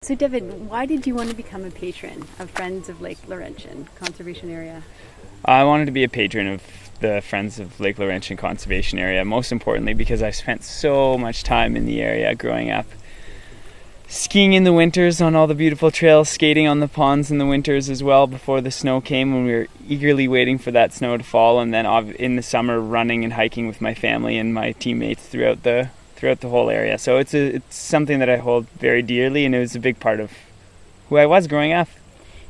So Devon, why did you want to become a patron of Friends of Lake Laurentian Conservation Area? I wanted to be a patron of the Friends of Lake Laurentian Conservation Area, most importantly because I spent so much time in the area growing up. Skiing in the winters on all the beautiful trails, skating on the ponds in the winters as well before the snow came when we were eagerly waiting for that snow to fall, and then in the summer running and hiking with my family and my teammates throughout the whole area. So it's something that I hold very dearly, and it was a big part of who I was growing up.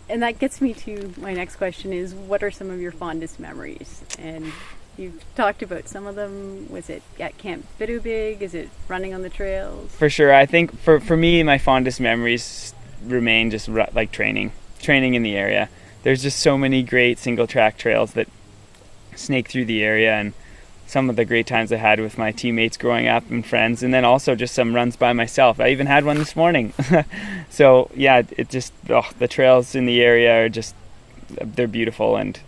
And that gets me to my next question is, what are some of your fondest memories? And you've talked about some of them. Was it at Camp Bidubig? Is it running on the trails? For sure. I think for me, my fondest memories remain just like training in the area. There's just so many great single track trails that snake through the area, and some of the great times I had with my teammates growing up and friends, and then also just some runs by myself. I even had one this morning. So yeah, the trails in the area are they're beautiful and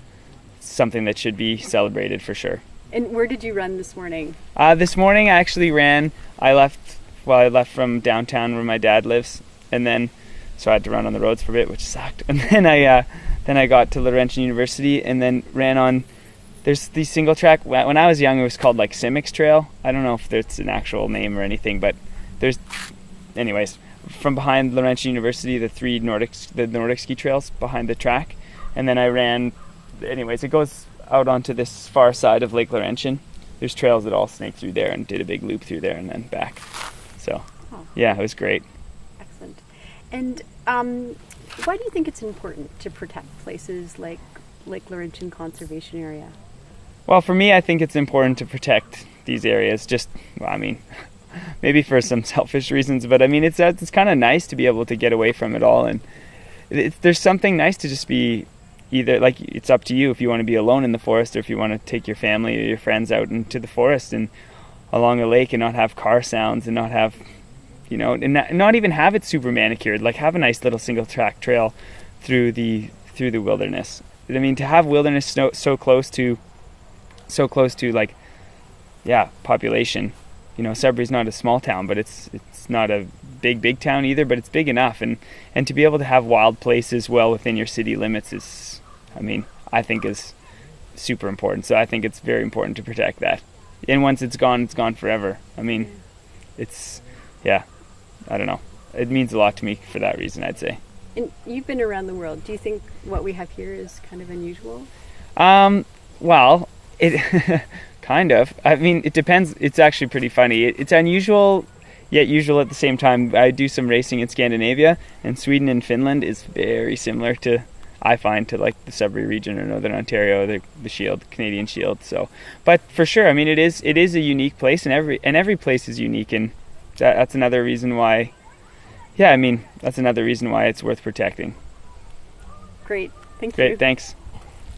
something that should be celebrated for sure. And where did you run this morning? This morning I actually ran. I left from downtown where my dad lives, and then so I had to run on the roads for a bit, which sucked. And then I got to Laurentian University and then ran on. There's these single track. When I was young, it was called like Simics Trail. I don't know if there's an actual name or anything, but anyways, from behind Laurentian University, the Nordic ski trails behind the track, and then I ran. Anyways, it goes out onto this far side of Lake Laurentian. There's trails that all snake through there, and did a big loop through there and then back. So, yeah, it was great. Excellent. And why do you think it's important to protect places like Lake Laurentian Conservation Area? Well, for me, I think it's important to protect these areas. Maybe for some selfish reasons, but I mean, it's kind of nice to be able to get away from it all, and there's something nice to just be either, like, it's up to you if you want to be alone in the forest or if you want to take your family or your friends out into the forest and along a lake and not have car sounds and not have, and not even have it super manicured. Like, have a nice little single track trail through the wilderness. I mean, to have wilderness so close to like, yeah, population. Sudbury's not a small town, but it's not a big town either, but it's big enough, and to be able to have wild places well within your city limits I think is super important. So I think it's very important to protect that. And once it's gone forever. I mean, I don't know. It means a lot to me for that reason, I'd say. And you've been around the world. Do you think what we have here is kind of unusual? Well, it kind of. I mean, it depends. It's actually pretty funny. It's unusual, yet usual at the same time. I do some racing in Scandinavia, and Sweden and Finland is very similar I find, to like the Sudbury region or Northern Ontario, the Shield, Canadian Shield. So, but for sure, I mean, it is a unique place, and every place is unique, and that's another reason why. Yeah, I mean, that's another reason why it's worth protecting. Great. Thank you. Great, thanks.